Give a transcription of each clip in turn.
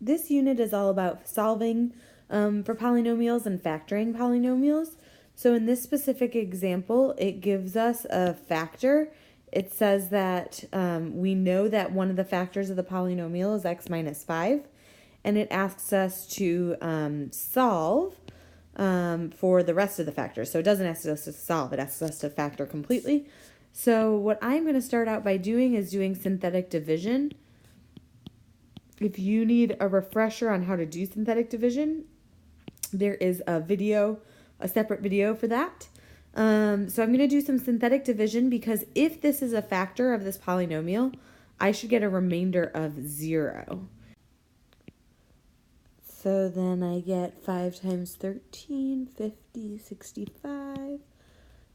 this unit is all about solving for polynomials and factoring polynomials. So in this specific example, it gives us a factor. It says that we know that one of the factors of the polynomial is x minus 5, and it asks us to solve for the rest of the factors. So it doesn't ask us to solve, it asks us to factor completely. So what I'm going to start out by doing is doing synthetic division. If you need a refresher on how to do synthetic division, there is a separate video for that. So I'm going to do some synthetic division because if this is a factor of this polynomial, I should get a remainder of 0. So then I get 5 times 13, 50, 65,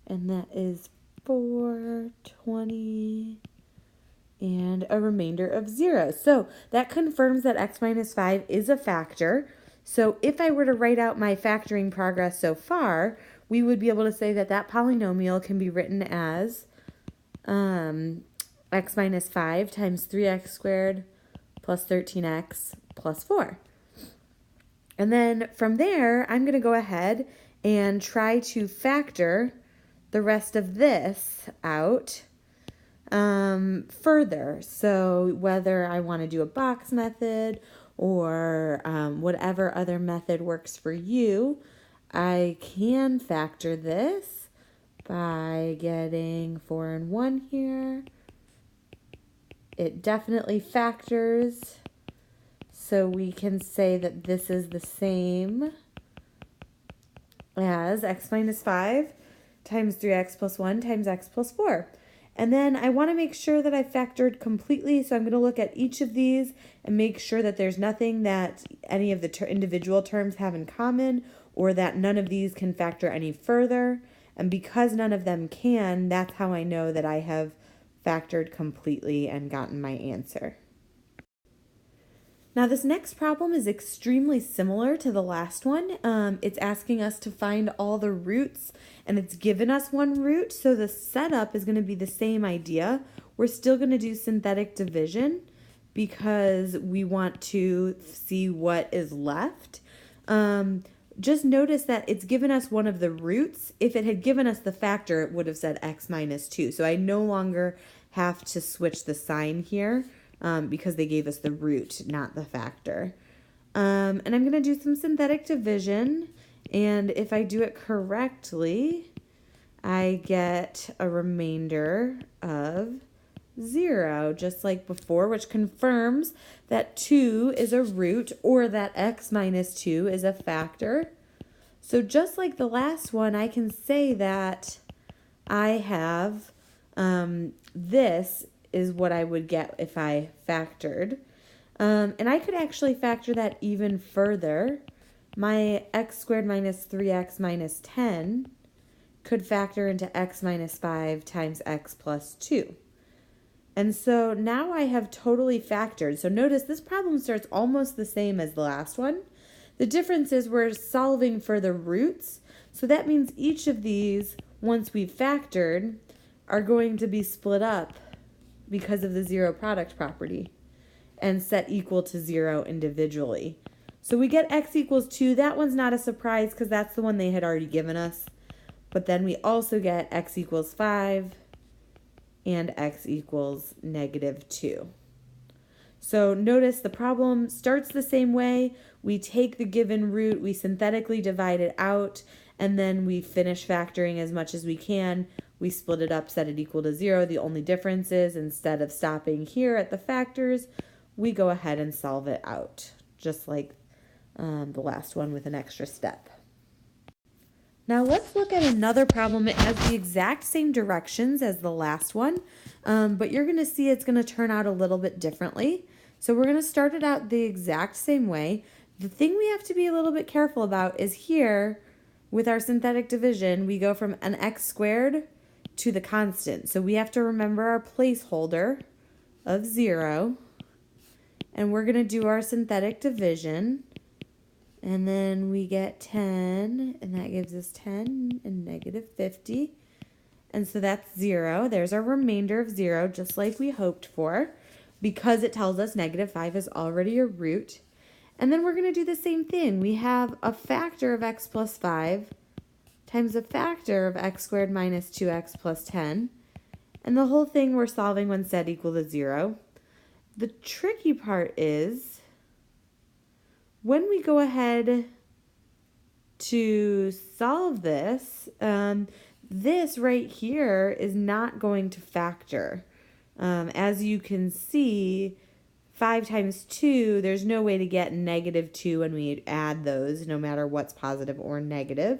and that is 4, 20, and a remainder of 0. So that confirms that x minus 5 is a factor. So if I were to write out my factoring progress so far, we would be able to say that that polynomial can be written as x minus 5 times 3x squared plus 13x plus 4. And then from there, I'm going to go ahead and try to factor the rest of this out further. So whether I want to do a box method or whatever other method works for you, I can factor this by getting 4 and 1 here. It definitely factors. So we can say that this is the same as x minus 5 times 3x plus 1 times x plus 4. And then I want to make sure that I factored completely, so I'm going to look at each of these and make sure that there's nothing that any of the individual terms have in common, or that none of these can factor any further. And because none of them can, that's how I know that I have factored completely and gotten my answer. Now this next problem is extremely similar to the last one. It's asking us to find all the roots, and it's given us one root, so the setup is going to be the same idea. We're still going to do synthetic division because we want to see what is left. Just notice that it's given us one of the roots. If it had given us the factor, it would have said x minus 2. So I no longer have to switch the sign here. Because they gave us the root, not the factor. And I'm going to do some synthetic division, and if I do it correctly, I get a remainder of 0, just like before, which confirms that 2 is a root, or that x minus 2 is a factor. So just like the last one, I can say that I have this is what I would get if I factored. And I could actually factor that even further. My x squared minus 3x minus 10 could factor into x minus 5 times x plus 2. And so now I have totally factored. So notice this problem starts almost the same as the last one. The difference is we're solving for the roots. So that means each of these, once we've factored, are going to be split up because of the zero product property and set equal to 0 individually. So we get x equals 2. That one's not a surprise because that's the one they had already given us. But then we also get x equals 5 and x equals negative 2. So notice the problem starts the same way. We take the given root, we synthetically divide it out, and then we finish factoring as much as we can. We split it up, set it equal to 0. The only difference is instead of stopping here at the factors, we go ahead and solve it out, just like the last one with an extra step. Now let's look at another problem. It has the exact same directions as the last one, but you're going to see it's going to turn out a little bit differently. So we're going to start it out the exact same way. The thing we have to be a little bit careful about is here, with our synthetic division, we go from an x squared to the constant. So we have to remember our placeholder of 0. And we're going to do our synthetic division. And then we get 10, and that gives us 10 and negative 50. And so that's 0. There's our remainder of 0, just like we hoped for, because it tells us negative 5 is already a root. And then we're going to do the same thing. We have a factor of x plus 5 times a factor of x squared minus 2x plus 10. And the whole thing we're solving when set equal to 0. The tricky part is when we go ahead to solve this, this right here is not going to factor. As you can see, 5 times 2, there's no way to get negative 2 when we add those, no matter what's positive or negative.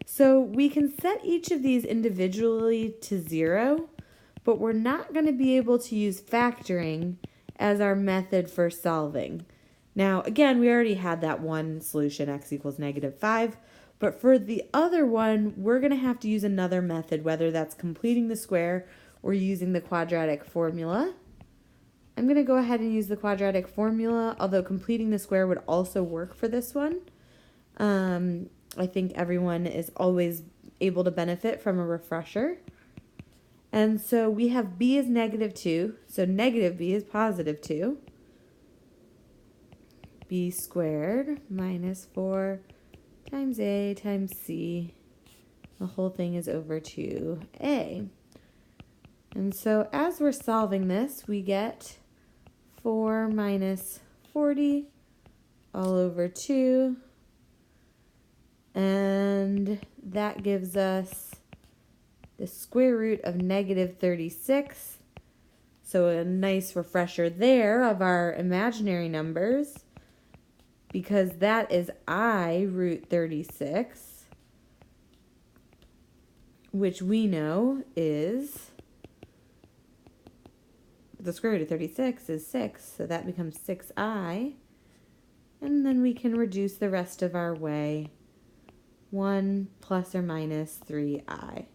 So we can set each of these individually to 0, but we're not going to be able to use factoring as our method for solving. Now, again, we already had that one solution, x equals negative 5, but for the other one, we're going to have to use another method, whether that's completing the square or using the quadratic formula. I'm going to go ahead and use the quadratic formula, although completing the square would also work for this one. I think everyone is always able to benefit from a refresher. And so we have b is negative 2, so negative b is positive 2. B squared minus 4 times a times c. The whole thing is over 2a. And so as we're solving this, we get 4 minus 40 all over 2. And that gives us the square root of negative 36. So a nice refresher there of our imaginary numbers, because that is I root 36, which we know is, the square root of 36 is 6, so that becomes 6i. And then we can reduce the rest of our way, 1 plus or minus 3i.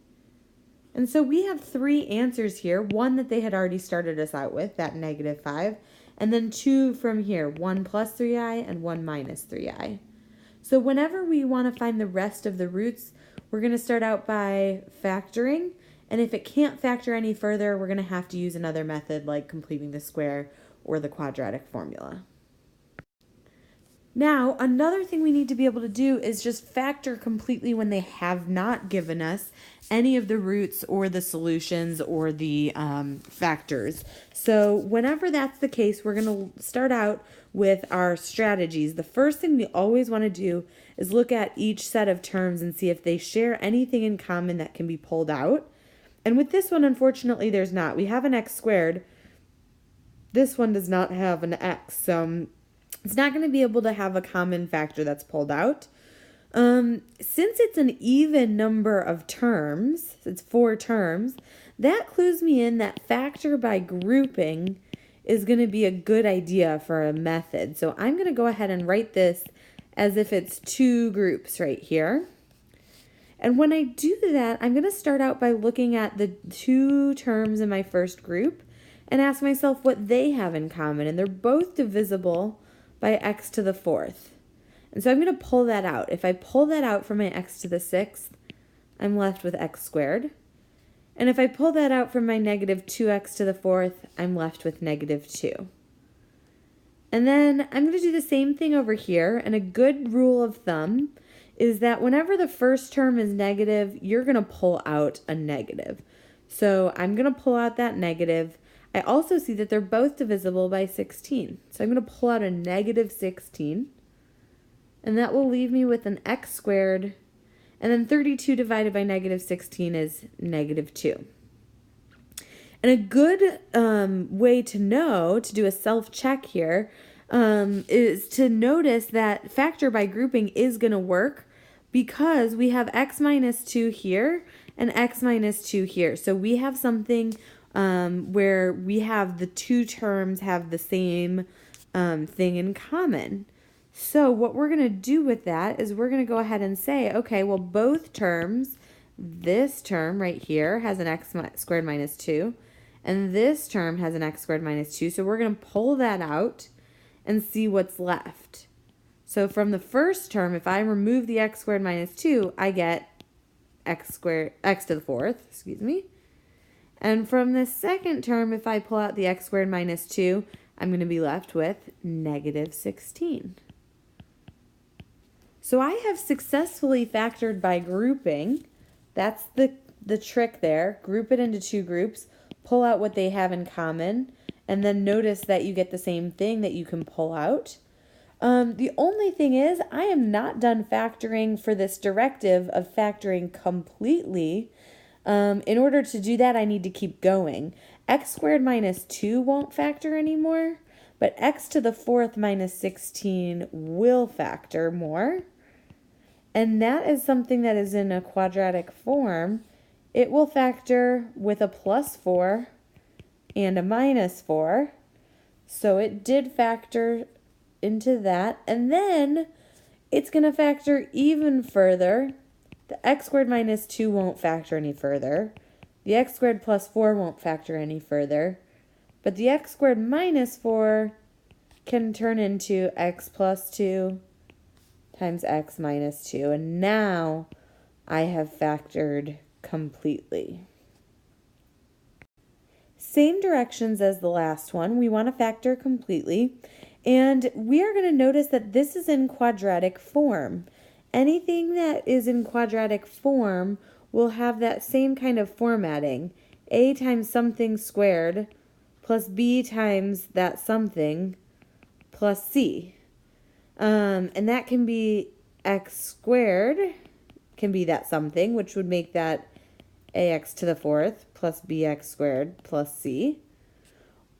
And so we have 3 answers here, one that they had already started us out with, that negative 5, and then 2 from here, 1 plus 3i and 1 minus 3i. So whenever we want to find the rest of the roots, we're going to start out by factoring, and if it can't factor any further, we're going to have to use another method like completing the square or the quadratic formula. Now, another thing we need to be able to do is just factor completely when they have not given us any of the roots or the solutions or the factors. So whenever that's the case, we're going to start out with our strategies. The first thing we always want to do is look at each set of terms and see if they share anything in common that can be pulled out. And with this one, unfortunately, there's not. We have an x squared. This one does not have an x, so it's not going to be able to have a common factor that's pulled out. Since it's an even number of terms, it's 4 terms, that clues me in that factor by grouping is going to be a good idea for a method. So I'm going to go ahead and write this as if it's 2 groups right here. And when I do that, I'm going to start out by looking at the 2 terms in my first group and ask myself what they have in common. And they're both divisible by x to the 4th. And so I'm going to pull that out. If I pull that out from my x to the 6th, I'm left with x squared. And if I pull that out from my negative 2x to the 4th, I'm left with negative 2. And then I'm going to do the same thing over here. And a good rule of thumb is that whenever the first term is negative, you're going to pull out a negative. So I'm going to pull out that negative. I also see that they're both divisible by 16. So I'm going to pull out a negative 16. And that will leave me with an x squared. And then 32 divided by negative 16 is negative 2. And a good way to know, to do a self-check here, is to notice that factor by grouping is going to work because we have x minus 2 here and x minus 2 here. So we have something where we have the 2 terms have the same thing in common. So what we're going to do with that is we're going to go ahead and say, okay, well, both terms, this term right here has an x squared minus 2, and this term has an x squared minus 2. So we're going to pull that out and see what's left. So from the first term, if I remove the x squared minus 2, I get x to the 4th, excuse me. And from the second term, if I pull out the x squared minus 2, I'm going to be left with negative 16. So I have successfully factored by grouping. That's the trick there. Group it into two groups, pull out what they have in common, and then notice that you get the same thing that you can pull out. The only thing is, I am not done factoring for this directive of factoring completely. In order to do that, I need to keep going. X squared minus 2 won't factor anymore, but x to the 4th minus 16 will factor more. And that is something that is in a quadratic form. It will factor with a plus 4 and a minus 4. So it did factor into that. And then it's going to factor even further. The x squared minus 2 won't factor any further. The x squared plus 4 won't factor any further. But the x squared minus 4 can turn into x plus 2 times x minus 2. And now I have factored completely. Same directions as the last one. We want to factor completely. And we are going to notice that this is in quadratic form. Anything that is in quadratic form will have that same kind of formatting. A times something squared plus b times that something plus c. And that can be x squared, can be that something, which would make that ax to the 4th plus bx squared plus c.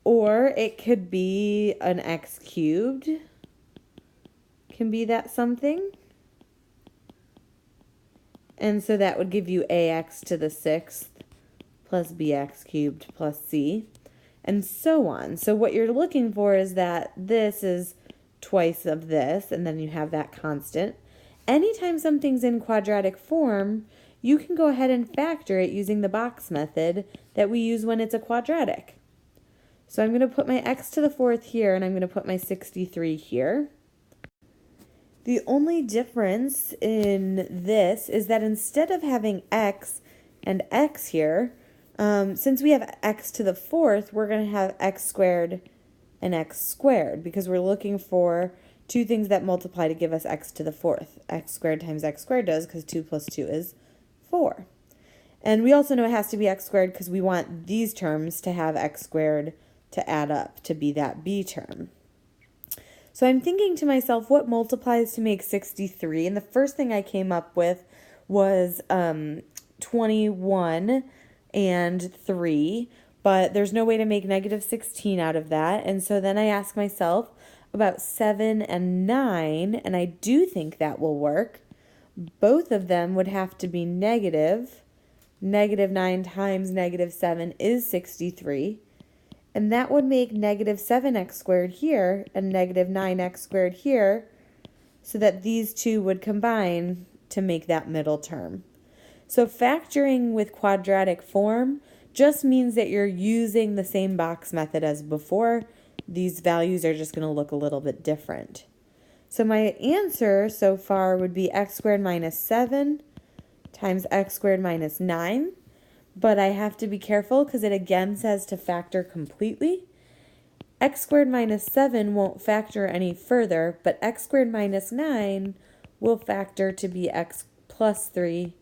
Or it could be an x cubed, can be that something. And so that would give you ax to the 6th plus bx cubed plus c, and so on. So what you're looking for is that this is twice of this, and then you have that constant. Anytime something's in quadratic form, you can go ahead and factor it using the box method that we use when it's a quadratic. So I'm going to put my x to the 4th here, and I'm going to put my 63 here. The only difference in this is that instead of having x and x here, since we have x to the 4th, we're going to have x squared and x squared, because we're looking for two things that multiply to give us x to the 4th. X squared times x squared does, because 2 plus 2 is 4. And we also know it has to be x squared because we want these terms to have x squared to add up to be that b term. So I'm thinking to myself, what multiplies to make 63? And the first thing I came up with was 21 and 3, but there's no way to make negative 16 out of that. And so then I asked myself about 7 and 9, and I do think that will work. Both of them would have to be negative. Negative 9 times negative 7 is 63. And that would make negative 7x squared here and negative 9x squared here, so that these two would combine to make that middle term. So factoring with quadratic form just means that you're using the same box method as before. These values are just going to look a little bit different. So my answer so far would be x squared minus 7 times x squared minus 9. But I have to be careful because it again says to factor completely. X squared minus 7 won't factor any further, but x squared minus 9 will factor to be x plus 3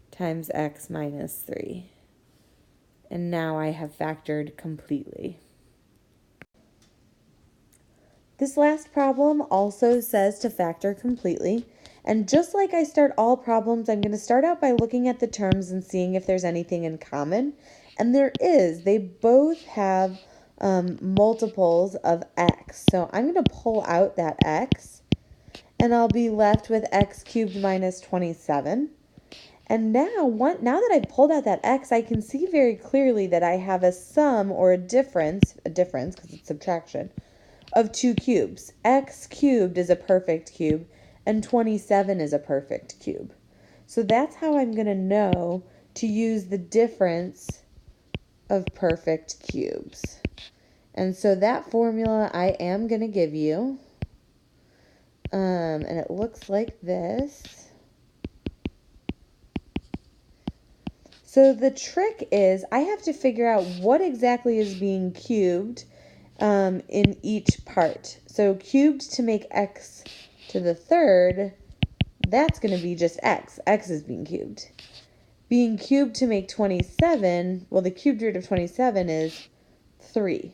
times x minus 3. And now I have factored completely. This last problem also says to factor completely. And just like I start all problems, I'm going to start out by looking at the terms and seeing if there's anything in common. And there is. They both have multiples of x. So I'm going to pull out that x, and I'll be left with x cubed minus 27. And now that I've pulled out that x, I can see very clearly that I have a sum or a difference because it's subtraction, of two cubes. X cubed is a perfect cube, and 27 is a perfect cube. So that's how I'm going to know to use the difference of perfect cubes. And so that formula I am going to give you, and it looks like this. So the trick is I have to figure out what exactly is being cubed in each part. So cubed to make x to the third, that's going to be just x. X is being cubed. Being cubed to make 27, well, the cubed root of 27 is 3.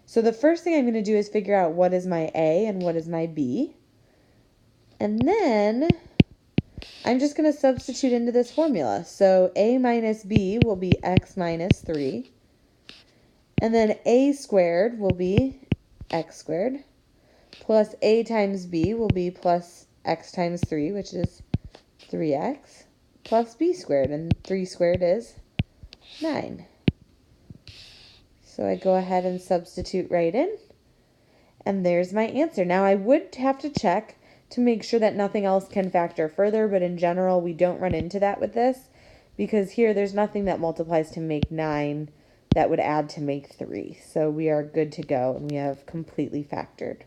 So the first thing I'm going to do is figure out what is my a and what is my b. And then I'm just going to substitute into this formula. So a minus b will be x minus 3. And then a squared will be x squared. Plus a times b will be plus x times 3, which is 3x. Plus b squared. And 3 squared is 9. So I go ahead and substitute right in. And there's my answer. Now I would have to check to make sure that nothing else can factor further, but in general we don't run into that with this because here there's nothing that multiplies to make 9 that would add to make 3. So we are good to go and we have completely factored.